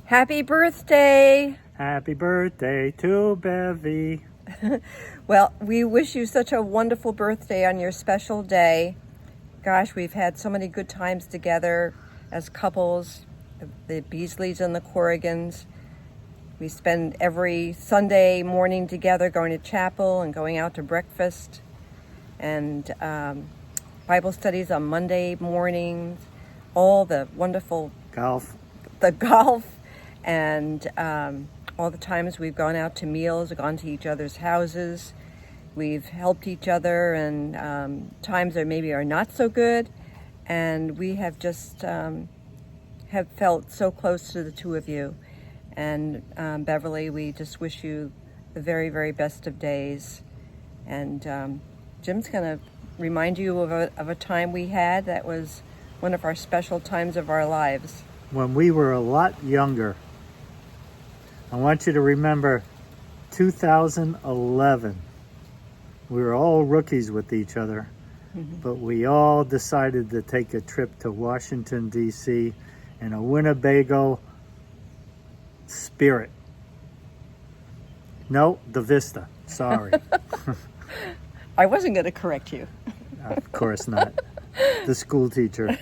Happy birthday! Happy birthday to Bevy. Well, we wish you such a wonderful birthday on your special day. Gosh, we've had so many good times together as couples, the Beasleys and the Corrigans. We spend every Sunday morning together going to chapel and going out to breakfast, and Bible studies on Monday mornings, all the wonderful Golf. the golf, and all the times we've gone out to meals, gone to each other's houses. We've helped each other, and times that maybe are not so good, and we have just have felt so close to the two of you. And Beverly, we just wish you the very, very best of days. And Jim's going to remind you of a time we had that was one of our special times of our lives. When we were a lot younger. I want you to remember 2011. We were all rookies with each other, but we all decided to take a trip to Washington, D.C. in a Winnebago Spirit. No, the Vista. Sorry. I wasn't going to correct you. Of course not. The school teacher.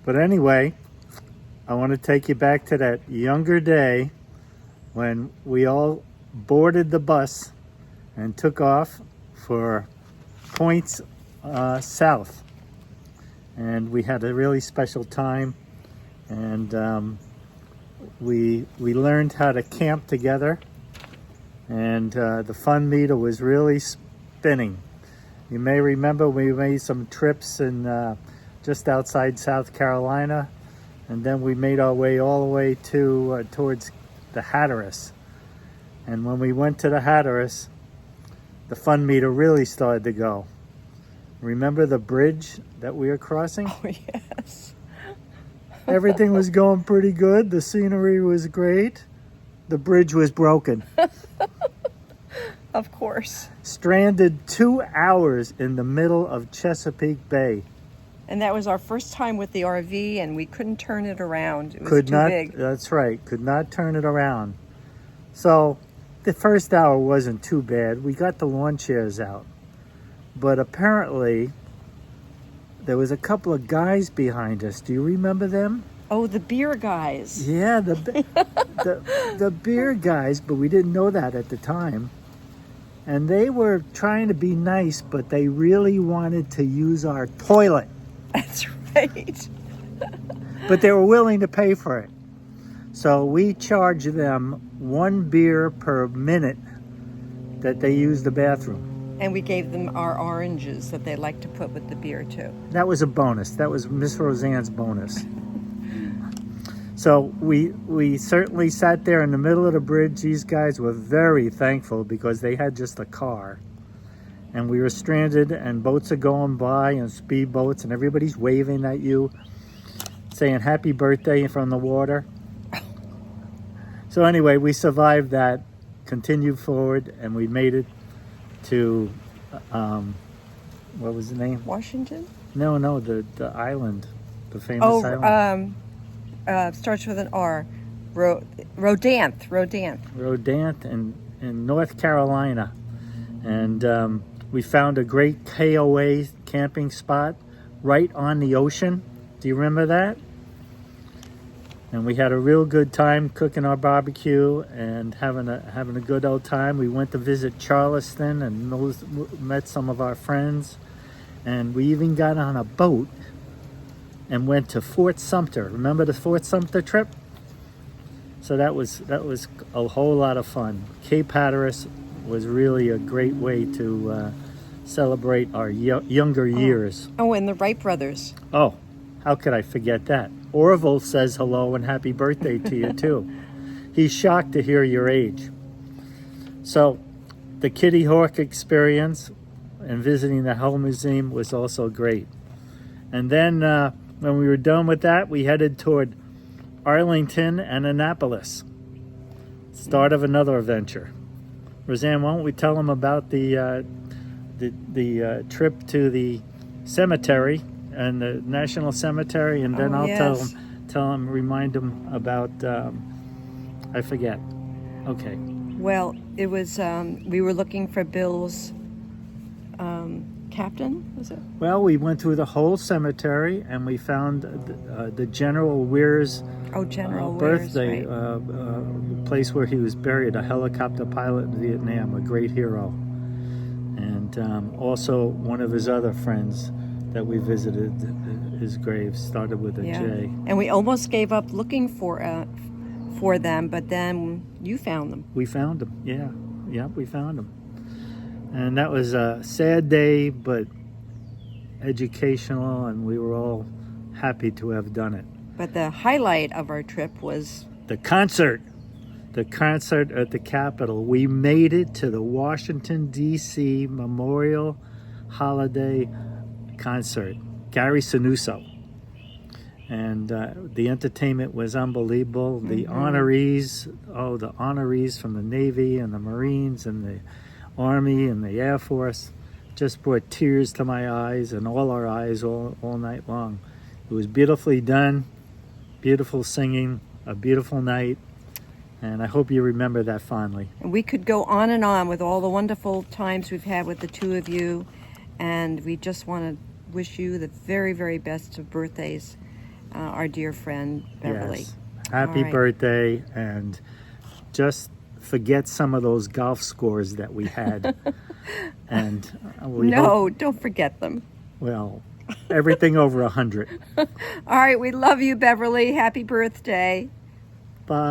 But anyway, I want to take you back to that younger day when we all boarded the bus and took off for points south. And we had a really special time, and we learned how to camp together, and the fun meter was really spinning. You may remember we made some trips in just outside South Carolina, and then we made our way all the way to towards the Hatteras. And when we went to the Hatteras, the fun meter really started to go. Remember the bridge that we were crossing? Oh, yes. Everything was going pretty good. The scenery was great. The bridge was broken. Of course. Stranded 2 hours in the middle of Chesapeake Bay. And that was our first time with the RV, and we couldn't turn it around. It was too big. That's right. Could not turn it around. So the first hour wasn't too bad. We got the lawn chairs out. But apparently there was a couple of guys behind us. Do you remember them? Oh, the beer guys. Yeah, the beer guys, but we didn't know that at the time. And they were trying to be nice, but they really wanted to use our toilet. That's right. But they were willing to pay for it. So we charged them 1 beer per minute that they used the bathroom. And we gave them our oranges that they like to put with the beer, too. That was a bonus. That was Miss Roseanne's bonus. So we certainly sat there in the middle of the bridge. These guys were very thankful because they had just a car. And we were stranded, and boats are going by, and speedboats, and everybody's waving at you, saying happy birthday from the water. So anyway, we survived that, continued forward, and we made it to, what was the name? Washington? No, the island, the famous island. Starts with an R. Rodanth. Rodanth in North Carolina. And we found a great KOA camping spot right on the ocean. Do you remember that? And we had a real good time cooking our barbecue and having a good old time. We went to visit Charleston and met some of our friends. And we even got on a boat and went to Fort Sumter. Remember the Fort Sumter trip? So that was a whole lot of fun. Cape Hatteras was really a great way to celebrate our younger years. Oh, and the Wright brothers. Oh, how could I forget that? Orville says hello and happy birthday to you too. He's shocked to hear your age. So the Kitty Hawk experience and visiting the Hull Museum was also great. And then when we were done with that, we headed toward Arlington and Annapolis. Start of another adventure. Roseanne, why don't we tell them about the trip to the cemetery and the National Cemetery, and then I'll yes. tell him, remind him about, I forget. Okay. Well, it was, we were looking for Bill's captain, was it? Well, we went through the whole cemetery and we found the General Weir's Oh, General Weir's, birthday right. place where he was buried, a helicopter pilot in Vietnam, a great hero. And also one of his other friends that we visited, his grave started with a Yeah. J. And we almost gave up looking for them, but then you found them. We found him, yeah, we found him. And that was a sad day, but educational, and we were all happy to have done it. But the highlight of our trip was The concert at the Capitol. We made it to the Washington, D.C. Memorial Holiday Concert. Gary Sinuso. And the entertainment was unbelievable. The honorees, the honorees from the Navy and the Marines and the Army and the Air Force just brought tears to my eyes and all our eyes all night long. It was beautifully done, beautiful singing, a beautiful night, and I hope you remember that fondly. And we could go on and on with all the wonderful times we've had with the two of you, and we just want to wish you the very, very best of birthdays, our dear friend Beverly. Yes. Happy All right. birthday, and just forget some of those golf scores that we had. And we hope, don't forget them. well, everything over 100. All right, we love you, Beverly. Happy birthday. Bye.